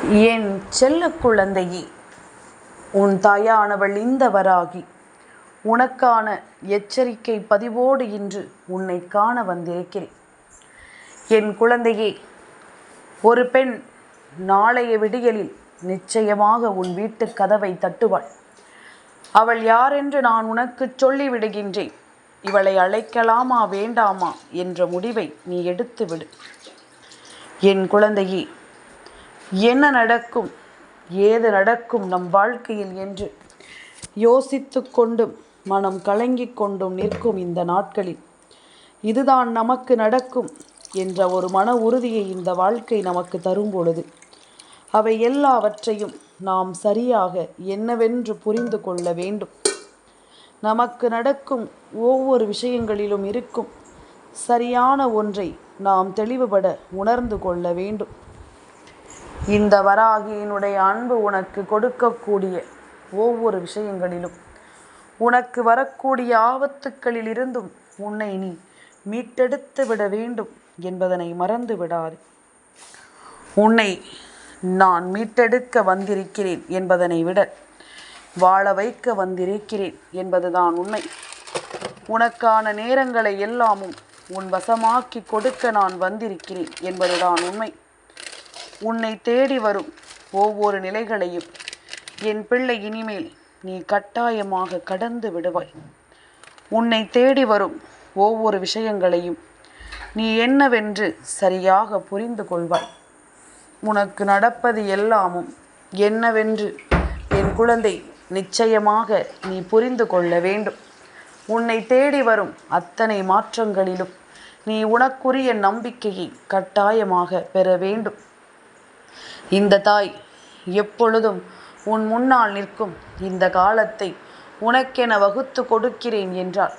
என் செல்ல குழந்தையே, உன் தாயானவள் இந்த வராகி உனக்கான எச்சரிக்கை பதிவோடு இன்று உன்னை காண வந்திருக்கிறேன். என் குழந்தையே, ஒரு பெண் நாளைய விடியலில் நிச்சயமாக உன் வீட்டு கதவை தட்டுவாள். அவள் யாரென்று நான் உனக்கு சொல்லிவிடுகின்றேன். இவளை அழைக்கலாமா வேண்டாமா என்ற முடிவை நீ எடுத்துவிடு. என் குழந்தையே, என்ன நடக்கும், ஏது நடக்கும் நம் வாழ்க்கையில் என்று யோசித்து கொண்டும் மனம் கலங்கிக் கொண்டும் நிற்கும் இந்த நாட்களில் இதுதான் நமக்கு நடக்கும் என்ற ஒரு மன உறுதியை இந்த வாழ்க்கை நமக்கு தரும் பொழுது அவை எல்லாவற்றையும் நாம் சரியாக என்னவென்று புரிந்து கொள்ள வேண்டும். நமக்கு நடக்கும் ஒவ்வொரு விஷயங்களிலும் இருக்கும் சரியான ஒன்றை நாம் தெளிவுபட உணர்ந்து கொள்ள வேண்டும். இந்த வராகியினுடைய அன்பு உனக்கு கொடுக்கக்கூடிய ஒவ்வொரு விஷயங்களிலும் உனக்கு வரக்கூடிய ஆபத்துக்களில் இருந்தும் உன்னை நீ மீட்டெடுத்து விட வேண்டும் என்பதனை மறந்து விடாது. உன்னை நான் மீட்டெடுக்க வந்திருக்கிறேன் என்பதனை விட வாழ வைக்க வந்திருக்கிறேன் என்பதுதான் உண்மை. உனக்கான நேரங்களை எல்லாமும் உன் வசமாக்கி கொடுக்க நான் வந்திருக்கிறேன் என்பதுதான் உண்மை. உன்னை தேடி வரும் ஒவ்வொரு நிலைகளையும் என் பிள்ளை இனிமேல் நீ கட்டாயமாக கடந்து விடுவாய். உன்னை தேடி வரும் ஒவ்வொரு விஷயங்களையும் நீ என்னவென்று சரியாக புரிந்து கொள்வாய். உனக்கு நடப்பது எல்லாமும் என்னவென்று என் குழந்தை நிச்சயமாக நீ புரிந்து கொள்ள வேண்டும். உன்னை தேடி வரும் அத்தனை மாற்றங்களிலும் நீ உனக்குரிய நம்பிக்கையை கட்டாயமாக பெற வேண்டும். இந்த தாய் எப்பொழுதும் உன் முன்னால் நிற்கும் இந்த காலத்தை உனக்கென வகுத்து கொடுக்கிறேன் என்றால்,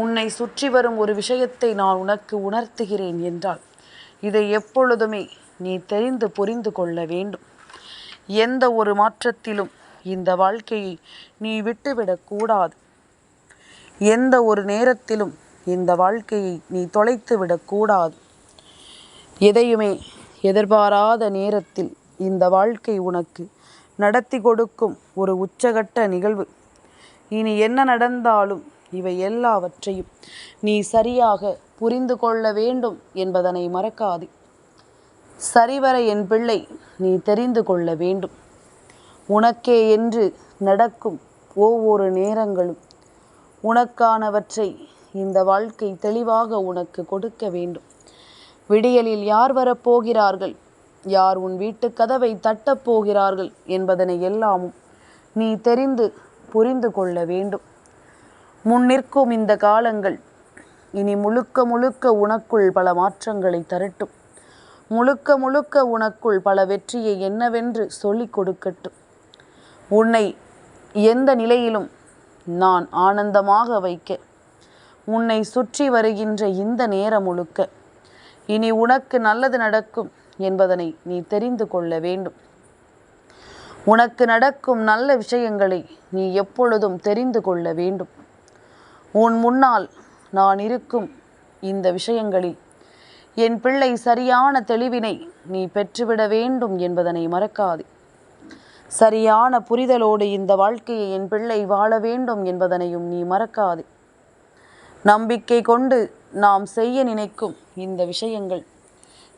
உன்னை சுற்றி வரும் ஒரு விஷயத்தை நான் உனக்கு உணர்த்துகிறேன் என்றால், இதை எப்பொழுதுமே நீ தெரிந்து புரிந்து கொள்ள வேண்டும். எந்த ஒரு மாற்றத்திலும் இந்த வாழ்க்கையை நீ விட்டுவிடக்கூடாது. எந்த ஒரு நேரத்திலும் இந்த வாழ்க்கையை நீ தொலைத்து விடக்கூடாது. எதையுமே எதிர்பாராத நேரத்தில் இந்த வாழ்க்கை உனக்கு நடத்தி கொடுக்கும் ஒரு உச்சகட்ட நிகழ்வு. இனி என்ன நடந்தாலும் இவை எல்லாவற்றையும் நீ சரியாக புரிந்து கொள்ள வேண்டும் என்பதனை மறக்காதே. சரிவர என் பிள்ளை நீ தெரிந்து கொள்ள வேண்டும். உனக்கே என்று நடக்கும் ஒவ்வொரு நேரங்களும் உனக்கானவற்றை இந்த வாழ்க்கை தெளிவாக உனக்கு கொடுக்க வேண்டும். விடியலில் யார் வரப்போகிறார்கள், யார் உன் வீட்டு கதவை தட்டப்போகிறார்கள் என்பதனை எல்லாமும் நீ தெரிந்து புரிந்து கொள்ள வேண்டும். முன்னிற்கும் இந்த காலங்கள் இனி முழுக்க முழுக்க உனக்குள் பல மாற்றங்களை தரட்டும். முழுக்க முழுக்க உனக்குள் பல வெற்றியை என்னவென்று சொல்லிக் கொடுக்கட்டும். உன்னை எந்த நிலையிலும் நான் ஆனந்தமாக வைக்க உன்னை சுற்றி வருகின்ற இந்த நேரம் முழுக்க இனி உனக்கு நல்லது நடக்கும் என்பதனை நீ தெரிந்து கொள்ள வேண்டும். உனக்கு நடக்கும் நல்ல விஷயங்களை நீ எப்பொழுதும் தெரிந்து கொள்ள வேண்டும். உன் முன்னால் நான் இருக்கும் இந்த விஷயங்களில் என் பிள்ளை சரியான தெளிவினை நீ பெற்றுவிட வேண்டும் என்பதனை மறக்காதே. சரியான புரிதலோடு இந்த வாழ்க்கையை என் பிள்ளை வாழ வேண்டும் என்பதனையும் நீ மறக்காதே. நம்பிக்கை கொண்டு நாம் செய்ய நினைக்கும் இந்த விஷயங்கள்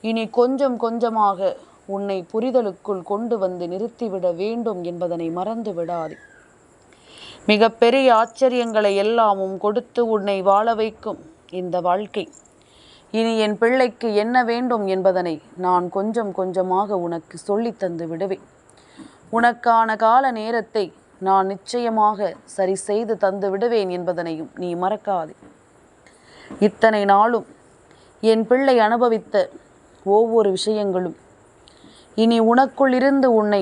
இனி கொஞ்சம் கொஞ்சமாக உன்னை புரிதலுக்குள் கொண்டு வந்து நிறுத்திவிட வேண்டும் என்பதனை மறந்து விடாதே. மிகப்பெரிய ஆச்சரியங்களை எல்லாமும் கொடுத்து உன்னை வாழ வைக்கும் இந்த வாழ்க்கை இனி என் பிள்ளைக்கு என்ன வேண்டும் என்பதனை நான் கொஞ்சம் கொஞ்சமாக உனக்கு சொல்லி தந்து விடுவேன். உனக்கான கால நேரத்தை நான் நிச்சயமாக சரி செய்து தந்து விடுவேன் என்பதனையும் நீ மறக்காதே. இத்தனை நாளும் என் பிள்ளை அனுபவித்த ஒவ்வொரு விஷயங்களும் இனி உனக்குள் இருந்து உன்னை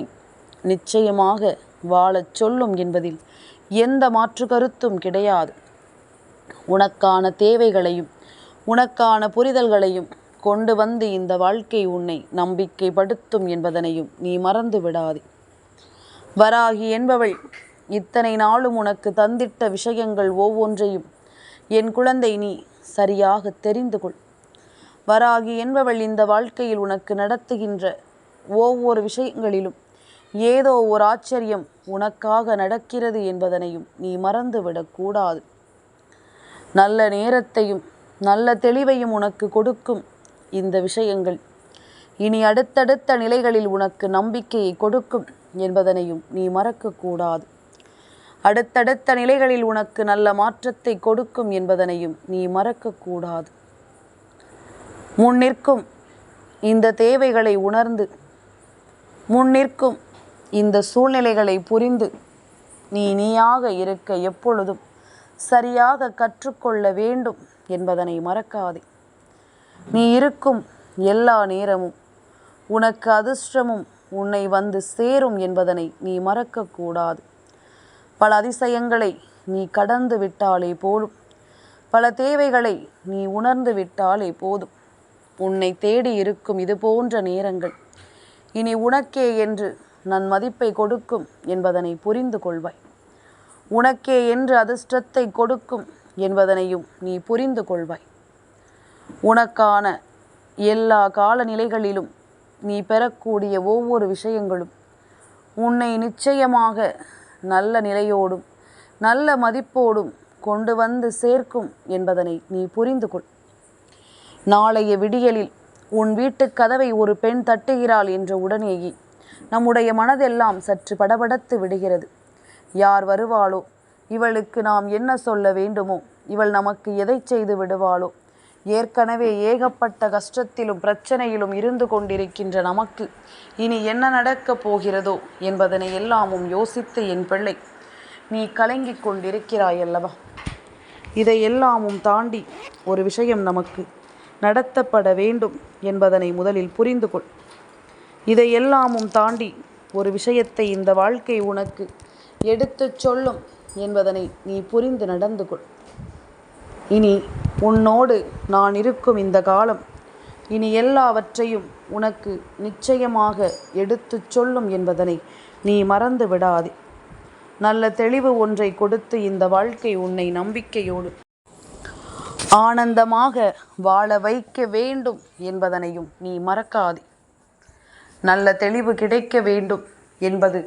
நிச்சயமாக வாழச் சொல்லும் என்பதில் எந்த மாற்று கருத்தும் கிடையாது. உனக்கான தேவைகளையும் உனக்கான புரிதல்களையும் கொண்டு வந்து இந்த வாழ்க்கை உன்னை நம்பிக்கைப்படுத்தும் என்பதனையும் நீ மறந்து விடாதே. வராகி என்பவள் இத்தனை நாளும் உனக்கு தந்திட்ட விஷயங்கள் ஒவ்வொன்றையும் என் குழந்தை நீ சரியாக தெரிந்து கொள். வராகி என்பவள் இந்த வாழ்க்கையில் உனக்கு நடத்துகின்ற ஒவ்வொரு விஷயங்களிலும் ஏதோ ஒரு ஆச்சரியம் உனக்காக நடக்கிறது என்பதனையும் நீ மறந்துவிடக்கூடாது. நல்ல நேரத்தையும் நல்ல தெளிவையும் உனக்கு கொடுக்கும் இந்த விஷயங்கள் இனி அடுத்தடுத்த நிலைகளில் உனக்கு நம்பிக்கையை கொடுக்கும் என்பதனையும் நீ மறக்கக்கூடாது. அடுத்தடுத்த நிலைகளில் உனக்கு நல்ல மாற்றத்தை கொடுக்கும் என்பதனையும் நீ மறக்கக்கூடாது. முன்னிற்கும் இந்த தேவைகளை உணர்ந்து, முன்னிற்கும் இந்த சூழ்நிலைகளை புரிந்து நீயாக இருக்க எப்பொழுதும் சரியாக கற்றுக்கொள்ள வேண்டும் என்பதனை மறக்காதே. நீ இருக்கும் எல்லா நேரமும் உனக்கு அதிர்ஷ்டமும் உன்னை வந்து சேரும் என்பதனை நீ மறக்கக்கூடாது. பல அதிசயங்களை நீ கடந்து விட்டாலே போதும், பல தேவைகளை நீ உணர்ந்து விட்டாலே போதும். உன்னை தேடி இருக்கும் இது போன்ற நேரங்கள் இனி உனக்கே என்று மதிப்பை கொடுக்கும் என்பதனை புரிந்து கொள்வாய். உனக்கே என்று அதிர்ஷ்டத்தை கொடுக்கும் என்பதனையும் நீ புரிந்து கொள்வாய். உனக்கான எல்லா காலநிலைகளிலும் நீ பெறக்கூடிய ஒவ்வொரு விஷயங்களும் உன்னை நிச்சயமாக நல்ல நிலையோடும் நல்ல மதிப்போடும் கொண்டு வந்து சேர்க்கும் என்பதனை நீ புரிந்து கொள். நாளைய விடியலில் உன் வீட்டு கதவை ஒரு பெண் தட்டுகிறாள் என்ற உடனேயே நம்முடைய மனதெல்லாம் சற்று படபடத்து விடுகிறது. யார் வருவாளோ, இவளுக்கு நாம் என்ன சொல்ல வேண்டுமோ, இவள் நமக்கு எதை செய்து விடுவாளோ, ஏற்கனவே ஏகப்பட்ட கஷ்டத்திலும் பிரச்சனையிலும் இருந்து கொண்டிருக்கின்ற நமக்கு இனி என்ன நடக்கப் போகிறதோ என்பதனை எல்லாமும் யோசித்து என் பிள்ளை நீ கலங்கிக் கொண்டிருக்கிறாய் அல்லவா? இதை எல்லாமும் தாண்டி ஒரு விஷயம் நமக்கு நடத்தப்பட வேண்டும் என்பதனை முதலில் புரிந்து கொள். இதை எல்லாமும் தாண்டி ஒரு விஷயத்தை இந்த வாழ்க்கை உனக்கு எடுத்து சொல்லும் என்பதனை நீ புரிந்து நடந்து கொள். இனி உன்னோடு நான் இருக்கும் இந்த காலம் இனி எல்லாவற்றையும் உனக்கு நிச்சயமாக எடுத்து சொல்லும் என்பதனை நீ மறந்து விடாதே. நல்ல தெளிவு ஒன்றை கொடுத்து இந்த வாழ்க்கை உன்னை நம்பிக்கையோடு ஆனந்தமாக வாழ வைக்க வேண்டும் என்பதனையும் நீ மறக்காதே. நல்ல தெளிவு கிடைக்க வேண்டும் என்பது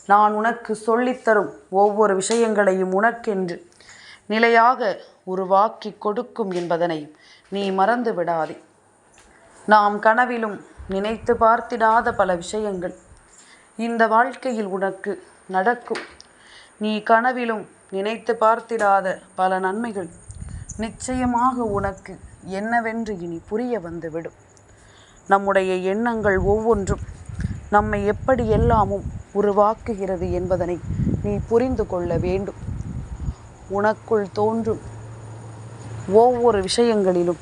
நான் உனக்கு சொல்லித்தரும் ஒவ்வொரு விஷயங்களையும் உனக்கென்று நிலையாக உருவாக்கி கொடுக்கும் என்பதனை நீ மறந்து விடாதே. நாம் கனவிலும் நினைத்து பார்த்திடாத பல விஷயங்கள் இந்த வாழ்க்கையில் உனக்கு நடக்கும். நீ கனவிலும் நினைத்து பார்த்திடாத பல நன்மைகள் நிச்சயமாக உனக்கு என்னவென்று இனி புரிய வந்துவிடும். நம்முடைய எண்ணங்கள் ஒவ்வொன்றும் நம்மை எப்படி எல்லாமும் உருவாக்குகிறது என்பதனை நீ புரிந்து கொள்ள வேண்டும். உனக்குள் தோன்றும் ஒவ்வொரு விஷயங்களிலும்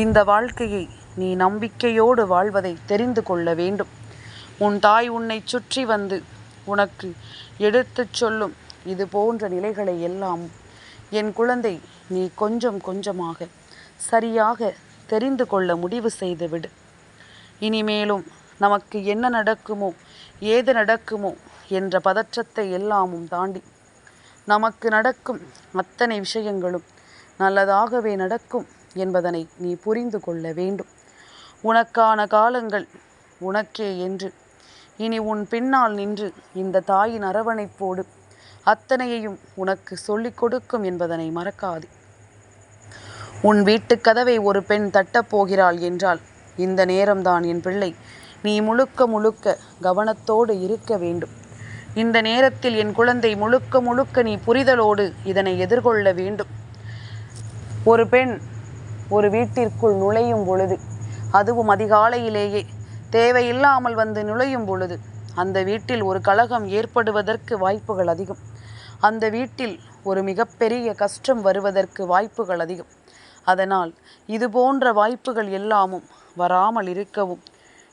இந்த வாழ்க்கையை நீ நம்பிக்கையோடு வாழ்வதை தெரிந்து கொள்ள வேண்டும். உன் தாய் உன்னை சுற்றி வந்து உனக்கு எடுத்துச் சொல்லும் இது போன்ற நிலைகளை எல்லாம் என் குழந்தை நீ கொஞ்சம் கொஞ்சமாக சரியாக தெரிந்து கொள்ள முடிவு செய்துவிடு. இனிமேலும் நமக்கு என்ன நடக்குமோ ஏது நடக்குமோ என்ற பதற்றத்தை எல்லாமும் தாண்டி நமக்கு நடக்கும் அத்தனை விஷயங்களும் நல்லதாகவே நடக்கும் என்பதனை நீ புரிந்து கொள்ள வேண்டும். உனக்கான காலங்கள் உனக்கே என்று இனி உன் பின்னால் நின்று இந்த தாயின் அரவணைப்போடு அத்தனையையும் உனக்கு சொல்லிக் கொடுக்கும் என்பதனை மறக்காதே. உன் வீட்டு கதவை ஒரு பெண் தட்டப்போகிறாள் என்றால் இந்த நேரம்தான் என் பிள்ளை நீ முழுக்க முழுக்க கவனத்தோடு இருக்க வேண்டும். இந்த நேரத்தில் என் குழந்தை முழுக்க முழுக்க நீ புரிதலோடு இதனை எதிர்கொள்ள வேண்டும். ஒரு பெண் ஒரு வீட்டிற்குள் நுழையும் பொழுது, அதுவும் அதிகாலையிலேயே தேவையில்லாமல் வந்து நுழையும் பொழுது அந்த வீட்டில் ஒரு கலகம் ஏற்படுவதற்கு வாய்ப்புகள் அதிகம். அந்த வீட்டில் ஒரு மிகப்பெரிய கஷ்டம் வருவதற்கு வாய்ப்புகள் அதிகம். அதனால் இது போன்ற வாய்ப்புகள் எல்லாமும் வராமல் இருக்கவும்,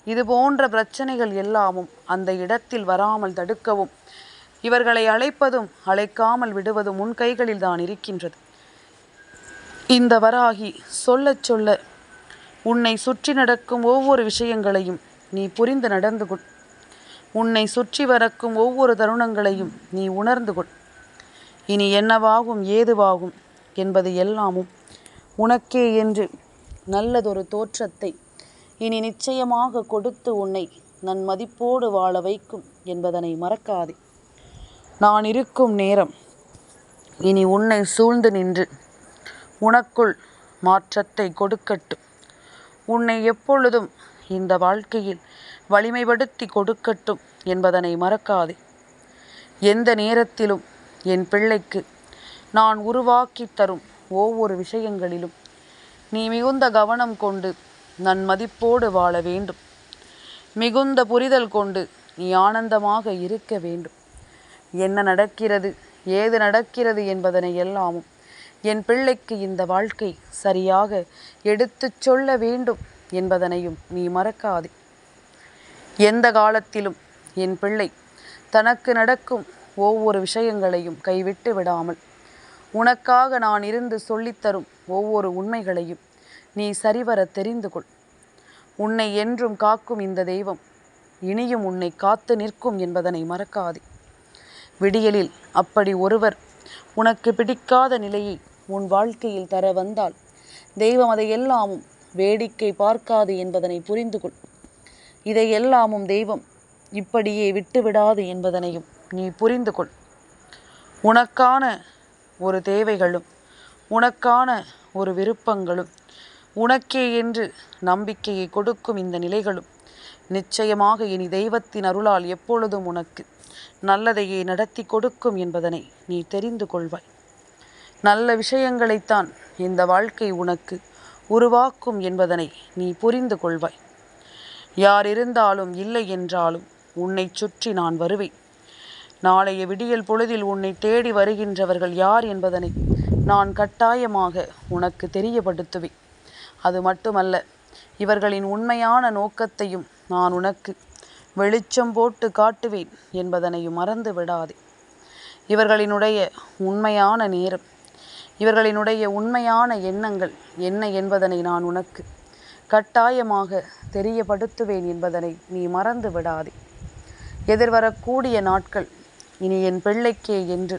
இது போன்ற பிரச்சனைகள் எல்லாமும் அந்த இடத்தில் வராமல் தடுக்கவும், இவர்களை அழைப்பதும் அழைக்காமல் விடுவதும் உன் கைகளில் தான் இருக்கின்றது. இந்த வராகி சொல்ல சொல்ல உன்னை சுற்றி நடக்கும் ஒவ்வொரு விஷயங்களையும் நீ புரிந்து நடந்து கொள். உன்னை சுற்றி வரக்கும் ஒவ்வொரு தருணங்களையும் நீ உணர்ந்து கொள். இனி என்னவாகும் ஏதுவாகும் என்பது எல்லாமும் உனக்கே என்று நல்லதொரு தோற்றத்தை இனி நிச்சயமாக கொடுத்து உன்னை நன்மதிப்போடு வாழ வைக்கும் என்பதனை மறக்காதே. நான் இருக்கும் நேரம் இனி உன்னை சூழ்ந்து நின்று உனக்குள் மாற்றத்தை கொடுக்கட்டும். உன்னை எப்பொழுதும் இந்த வாழ்க்கையில் வலிமைப்படுத்தி கொடுக்கட்டும் என்பதனை மறக்காதே. எந்த நேரத்திலும் என் பிள்ளைக்கு நான் உருவாக்கி தரும் ஒவ்வொரு விஷயங்களிலும் நீ மிகுந்த கவனம் கொண்டு நன்மதிப்போடு வாழ வேண்டும். மிகுந்த புரிதல் கொண்டு நீ ஆனந்தமாக இருக்க வேண்டும். என்ன நடக்கிறது, ஏது நடக்கிறது என்பதனை எல்லாமும் என் பிள்ளைக்கு இந்த வாழ்க்கை சரியாக எடுத்துச் சொல்ல வேண்டும் என்பதனையும் நீ மறக்காதே. எந்த காலத்திலும் என் பிள்ளை தனக்கு நடக்கும் ஒவ்வொரு விஷயங்களையும் கைவிட்டு விடாமல் உனக்காக நான் இருந்து சொல்லித்தரும் ஒவ்வொரு உண்மைகளையும் நீ சரிவர தெரிந்து கொள். உன்னை என்றும் காக்கும் இந்த தெய்வம் இனியும் உன்னை காத்து நிற்கும் என்பதனை மறக்காதே. விடியலில் அப்படி ஒருவர் உனக்கு பிடிக்காத நிலையை உன் வாழ்க்கையில் தர வந்தால் தெய்வம் அதையெல்லாமும் வேடிக்கை பார்க்காது என்பதனை புரிந்து கொள். இதையெல்லாமும் தெய்வம் இப்படியே விட்டுவிடாது என்பதனையும் நீ புரிந்து கொள். உனக்கான ஒரு தேவைகளும் உனக்கான ஒரு விருப்பங்களும் உனக்கே என்று நம்பிக்கையை கொடுக்கும் இந்த நிலைகளும் நிச்சயமாக இனி தெய்வத்தின் அருளால் எப்பொழுதும் உனக்கு நல்லதையே நடத்தி கொடுக்கும் என்பதனை நீ தெரிந்து கொள்வாய். நல்ல விஷயங்களைத்தான் இந்த வாழ்க்கை உனக்கு உருவாக்கும் என்பதனை நீ புரிந்து கொள்வாய். யார் இருந்தாலும் இல்லை என்றாலும் உன்னை சுற்றி நான் வருவேன். நாளைய விடியல் பொழுதில் உன்னை தேடி வருகின்றவர்கள் யார் என்பதனை நான் கட்டாயமாக உனக்கு தெரியப்படுத்துவேன். அது மட்டுமல்ல, இவர்களின் உண்மையான நோக்கத்தையும் நான் உனக்கு வெளிச்சம் போட்டு காட்டுவேன் என்பதனையும் மறந்து விடாதே. இவர்களினுடைய உண்மையான நேரம், இவர்களினுடைய உண்மையான எண்ணங்கள் என்ன என்பதனை நான் உனக்கு கட்டாயமாக தெரியப்படுத்துவேன் என்பதனை நீ மறந்து விடாதே. எதிர்வரக்கூடிய நாட்கள் இனி என் பிள்ளைக்கே என்று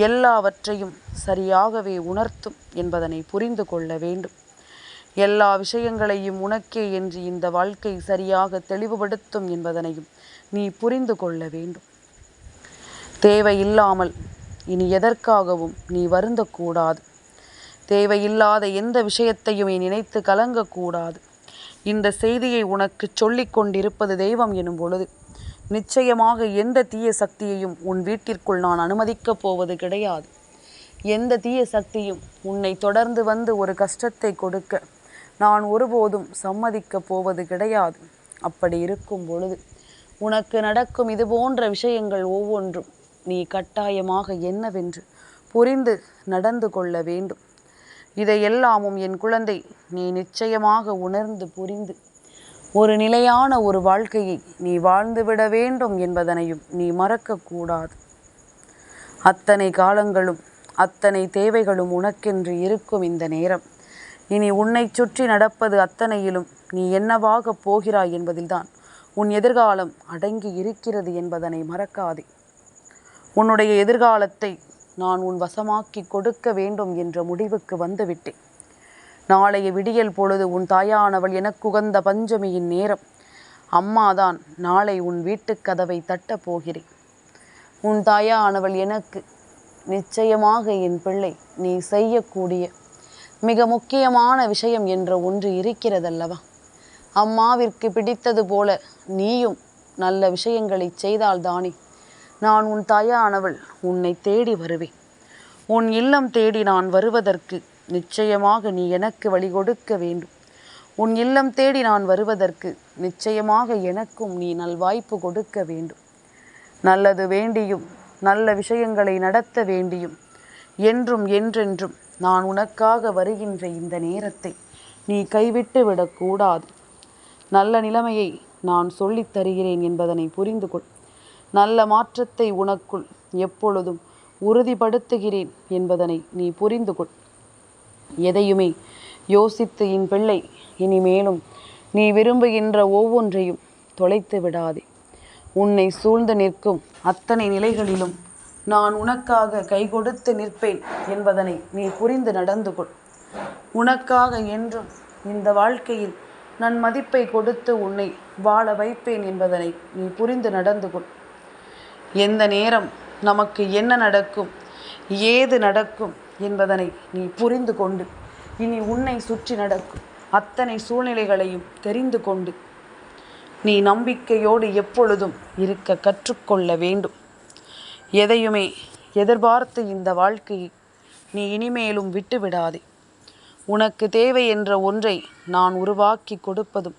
எல்லாவற்றையும் சரியாகவே உணர்த்தும் என்பதனை புரிந்து கொள்ள வேண்டும். எல்லா விஷயங்களையும் உனக்கே என்று இந்த வாழ்க்கை சரியாக தெளிவுபடுத்தும் என்பதனையும் நீ புரிந்து கொள்ள வேண்டும். தேவையில்லாமல் இனி எதற்காகவும் நீ வருந்தக்கூடாது. தேவையில்லாத எந்த விஷயத்தையும் நீ நினைத்து கலங்கக்கூடாது. இந்த செய்தியை உனக்கு சொல்லிக் கொண்டிருப்பது தெய்வம் எனும் பொழுது நிச்சயமாக எந்த தீய சக்தியையும் உன் வீட்டிற்குள் நான் அனுமதிக்கப் போவது கிடையாது. எந்த தீய சக்தியும் உன்னை தொடர்ந்து வந்து ஒரு கஷ்டத்தை கொடுக்க நான் ஒருபோதும் சம்மதிக்கப் போவது கிடையாது. அப்படி இருக்கும் பொழுது உனக்கு நடக்கும் இது போன்ற விஷயங்கள் ஒவ்வொன்றும் நீ கட்டாயமாக என்னவென்று புரிந்து நடந்து கொள்ள வேண்டும். இதையெல்லாமும் என் குழந்தை நீ நிச்சயமாக உணர்ந்து புரிந்து ஒரு நிலையான ஒரு வாழ்க்கையை நீ வாழ்ந்துவிட வேண்டும் என்பதனையும் நீ மறக்கக்கூடாது. அத்தனை காலங்களும் அத்தனை தேவைகளும் உனக்கென்று இருக்கும் இந்த நேரம் இனி உன்னை சுற்றி நடப்பது அத்தனையிலும் நீ என்னவாக போகிறாய் என்பதில்தான் உன் எதிர்காலம் அடங்கி இருக்கிறது என்பதனை மறக்காதே. உன்னுடைய எதிர்காலத்தை நான் உன் வசமாக்கி கொடுக்க வேண்டும் என்ற முடிவுக்கு வந்துவிட்டேன். நாளைய விடியல் பொழுது உன் தாயானவள் எனக்குகந்த பஞ்சமியின் நேரம். அம்மாதான் நாளை உன் வீட்டுக் கதவை தட்டப் போகிறேன். உன் தாயானவள் எனக்கு நிச்சயமாக என் பிள்ளை நீ செய்யக்கூடிய மிக முக்கியமான விஷயம் என்ற ஒன்று இருக்கிறதல்லவா? அம்மாவிற்கு பிடித்தது போல நீயும் நல்ல விஷயங்களை செய்தால்தானே நான் உன் தாயானவள் உன்னை தேடி வருவேன். உன் இல்லம் தேடி நான் வருவதற்கு நிச்சயமாக நீ எனக்கு வழி கொடுக்க வேண்டும். உன் இல்லம் தேடி நான் வருவதற்கு நிச்சயமாக எனக்கும் நீ நல்வாய்ப்பு கொடுக்க வேண்டும். நல்லது வேண்டியும் நல்ல விஷயங்களை நடத்த வேண்டியும் என்றும் என்றென்றும் நான் உனக்காக வருகின்ற இந்த நேரத்தை நீ கைவிட்டு விடக்கூடாது. நல்ல நிலைமையை நான் சொல்லித் தருகிறேன் என்பதனை புரிந்து கொள். நல்ல மாற்றத்தை உனக்குள் எப்பொழுதும் உறுதிப்படுத்துகிறேன் என்பதனை நீ புரிந்து கொள். எதையுமே யோசித்து என் பிள்ளை இனிமேலும் நீ விரும்புகின்ற ஒவ்வொன்றையும் தொலைத்து விடாதே. உன்னை சூழ்ந்து நிற்கும் அத்தனை நிலைகளிலும் நான் உனக்காக கை கொடுத்து நிற்பேன் என்பதனை நீ புரிந்து நடந்து கொள். உனக்காக என்றும் இந்த வாழ்க்கையில் நன்மதிப்பை கொடுத்து உன்னை வாழ வைப்பேன் என்பதனை நீ புரிந்து நடந்து கொள். எந்த நேரம் நமக்கு என்ன நடக்கும், ஏது நடக்கும் என்பதனை நீ புரிந்து கொண்டு இனி உன்னை சுற்றி நடக்கும் அத்தனை சூழ்நிலைகளையும் தெரிந்து கொண்டு நீ நம்பிக்கையோடு எப்பொழுதும் இருக்க கற்றுக்கொள்ள வேண்டும். எதையுமே எதிர்பார்த்து இந்த வாழ்க்கையை நீ இனிமேலும் விட்டுவிடாதே. உனக்கு தேவை என்ற ஒன்றை நான் உருவாக்கி கொடுப்பதும்,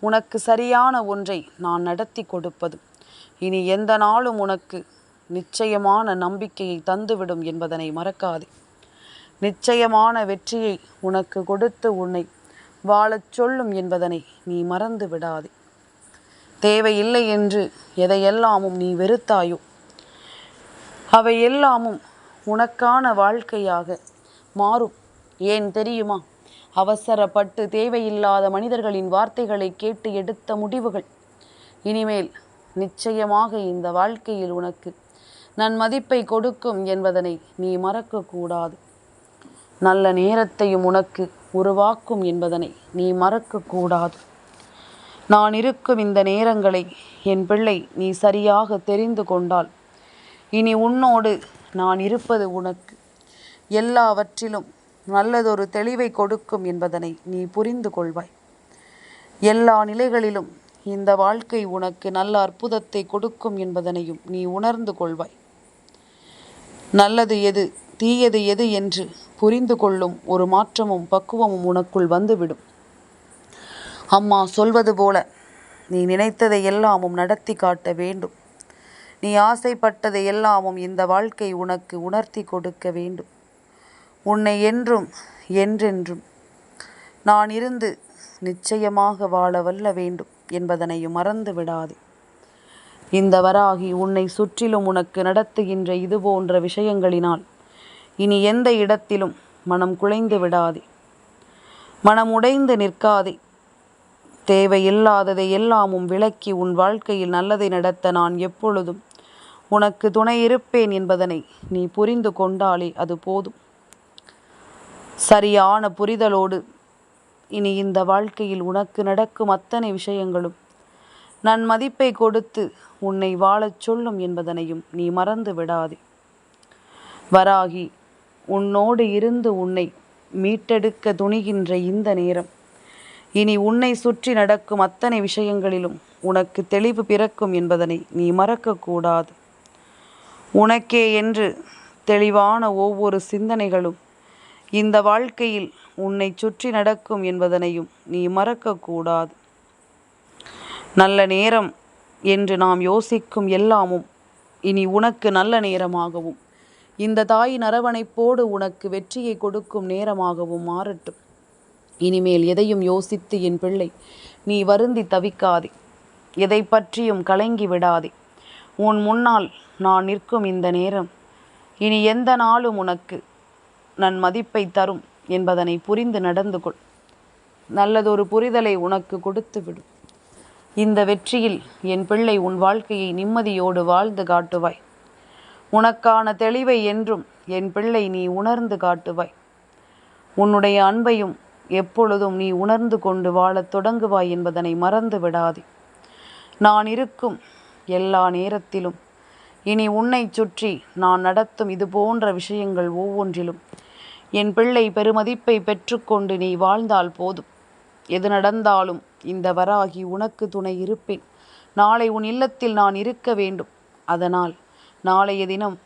உனக்கு சரியான ஒன்றை நான் நடத்தி கொடுப்பதும் இனி எந்த நாளும் உனக்கு நிச்சயமான நம்பிக்கையை தந்துவிடும் என்பதனை மறக்காதே. நிச்சயமான வெற்றியை உனக்கு கொடுத்து உன்னை வாழச் சொல்லும் என்பதனை நீ மறந்து விடாதே. தேவையில்லை என்று எதையெல்லாமும் நீ வெறுத்தாயோ அவை எல்லாமும் உனக்கான வாழ்க்கையாக மாறும். ஏன் தெரியுமா? அவசரப்பட்டு தேவையில்லாத மனிதர்களின் வார்த்தைகளை கேட்டு எடுத்த முடிவுகள் இனிமேல் நிச்சயமாக இந்த வாழ்க்கையில் உனக்கு நன்மதிப்பை கொடுக்கும் என்பதனை நீ மறக்கக்கூடாது. நல்ல நேரத்தையும் உனக்கு உருவாக்கும் என்பதனை நீ மறக்கக்கூடாது. நான் இருக்கும் இந்த நேரங்களை என் பிள்ளை நீ சரியாக தெரிந்து கொண்டால் இனி உன்னோடு நான் இருப்பது உனக்கு எல்லாவற்றிலும் நல்லதொரு தெளிவை கொடுக்கும் என்பதனை நீ புரிந்து கொள்வாய். எல்லா நிலைகளிலும் இந்த வாழ்க்கை உனக்கு நல்ல அற்புதத்தை கொடுக்கும் என்பதனையும் நீ உணர்ந்து கொள்வாய். நல்லது எது, தீயது எது என்று புரிந்து கொள்ளும் ஒரு மாற்றமும் பக்குவமும் உனக்குள் வந்துவிடும். அம்மா சொல்வது போல நீ நினைத்ததை எல்லாமும் நடத்தி காட்ட வேண்டும். நீ ஆசைப்பட்டதை எல்லாமும் இந்த வாழ்க்கை உனக்கு உணர்த்தி கொடுக்க வேண்டும். உன்னை என்றும் என்றென்றும் நான் இருந்து நிச்சயமாக வாழ வல்ல வேண்டும் என்பதனையும் மறந்து விடாதே. இந்த வராகி உன்னை சுற்றிலும் உனக்கு நடத்துகின்ற இது போன்ற விஷயங்களினால் இனி எந்த இடத்திலும் மனம் குலைந்து விடாதே, மனம் உடைந்து நிற்காதே. தேவையில்லாததை எல்லாமும் விலக்கி உன் வாழ்க்கையில் நல்லதை நடத்த நான் எப்பொழுதும் உனக்கு துணை இருப்பேன் என்பதனை நீ புரிந்து கொண்டாலே அது போதும். சரியான புரிதலோடு இனி இந்த வாழ்க்கையில் உனக்கு நடக்கும் அத்தனை விஷயங்களும் நன்மதிப்பை கொடுத்து உன்னை வாழச் சொல்லும் என்பதனையும் நீ மறந்து விடாதே. வராகி உன்னோடு இருந்து உன்னை மீட்டெடுக்க துணிகின்ற இந்த நேரம் இனி உன்னை சுற்றி நடக்கும் அத்தனை விஷயங்களிலும் உனக்கு தெளிவு பிறக்கும் என்பதனை நீ மறக்கக்கூடாது. உனக்கே என்று தெளிவான ஒவ்வொரு சிந்தனைகளும் இந்த வாழ்க்கையில் உன்னை சுற்றி நடக்கும் என்பதனையும் நீ மறக்கக்கூடாது. நல்ல நேரம் என்று நாம் யோசிக்கும் எல்லாமும் இனி உனக்கு நல்ல நேரமாகவும் இந்த தாயின் அரவணைப்போடு உனக்கு வெற்றியை கொடுக்கும் நேரமாகவும் மாறட்டும். இனிமேல் எதையும் யோசித்து என் பிள்ளை நீ வருந்தி தவிக்காதே, எதை பற்றியும் கலங்கி விடாதே. உன் முன்னால் நான் நிற்கும் இந்த நேரம் இனி எந்த நாளும் உனக்கு நன்மதிப்பை தரும் என்பதனை புரிந்து நடந்து கொள். நல்லதொரு புரிதலை உனக்கு கொடுத்து விடும். இந்த வெற்றியில் என் பிள்ளை உன் வாழ்க்கையை நிம்மதியோடு வாழ்ந்து காட்டுவாய். உனக்கான தெளிவை என்றும் என் பிள்ளை நீ உணர்ந்து காட்டுவாய். உன்னுடைய அன்பையும் எப்பொழுதும் நீ உணர்ந்து கொண்டு வாழத் தொடங்குவாய் என்பதனை மறந்து விடாதே. நான் இருக்கும் எல்லா நேரத்திலும் இனி உன்னை சுற்றி நான் நடத்தும் இது போன்ற விஷயங்கள் ஒவ்வொன்றிலும் என் பிள்ளை பெருமதிப்பை பெற்றுக்கொண்டு நீ வாழ்ந்தால் போதும். எது நடந்தாலும் இந்த வராகி உனக்கு துணை இருப்பேன். நாளை உன் இல்லத்தில் நான் இருக்க வேண்டும். அதனால் நாளைய தினம்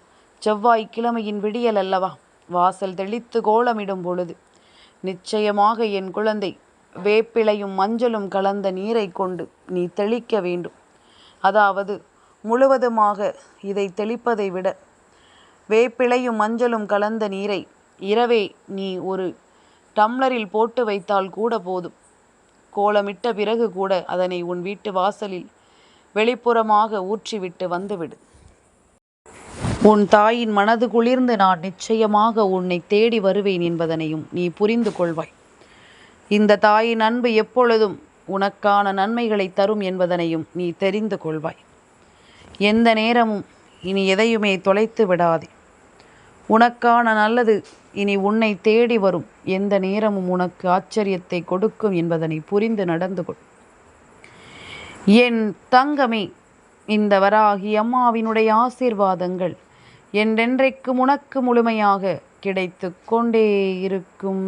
செவ்வாய்க்கிழமையின் விடியல் அல்லவா, வாசல் தெளித்து கோலமிடும் பொழுது நிச்சயமாக என் குழந்தை வேப்பிலையும் மஞ்சளும் கலந்த நீரை கொண்டு நீ தெளிக்க வேண்டும். அதாவது முழுவதுமாக இதை தெளிப்பதை விட வேப்பிலையும் மஞ்சளும் கலந்த நீரை இரவே நீ ஒரு டம்ளரில் போட்டு வைத்தால் கூட போதும். கோலமிட்ட பிறகு கூட அதனை உன் வீட்டு வாசலில் வெளிப்புறமாக ஊற்றிவிட்டு வந்துவிடு. உன் தாயின் மனது குளிர்ந்து நான் நிச்சயமாக உன்னை தேடி வருவேன் என்பதனையும் நீ புரிந்து கொள்வாய். இந்த தாயின் அன்பு எப்பொழுதும் உனக்கான நன்மைகளை தரும் என்பதனையும் நீ தெரிந்து கொள்வாய். எந்த நேரமும் இனி எதையுமே தொலைத்து விடாதே. உனக்கான நல்லது இனி உன்னை தேடி வரும் எந்த நேரமும் உனக்கு ஆச்சரியத்தை கொடுக்கும் என்பதனை புரிந்து நடந்து கொள். என் தங்கமே, இந்த வராகி அம்மாவினுடைய ஆசீர்வாதங்கள் என்றென்றைக்கும் உனக்கு முழுமையாக கிடைத்து கொண்டே இருக்கும்.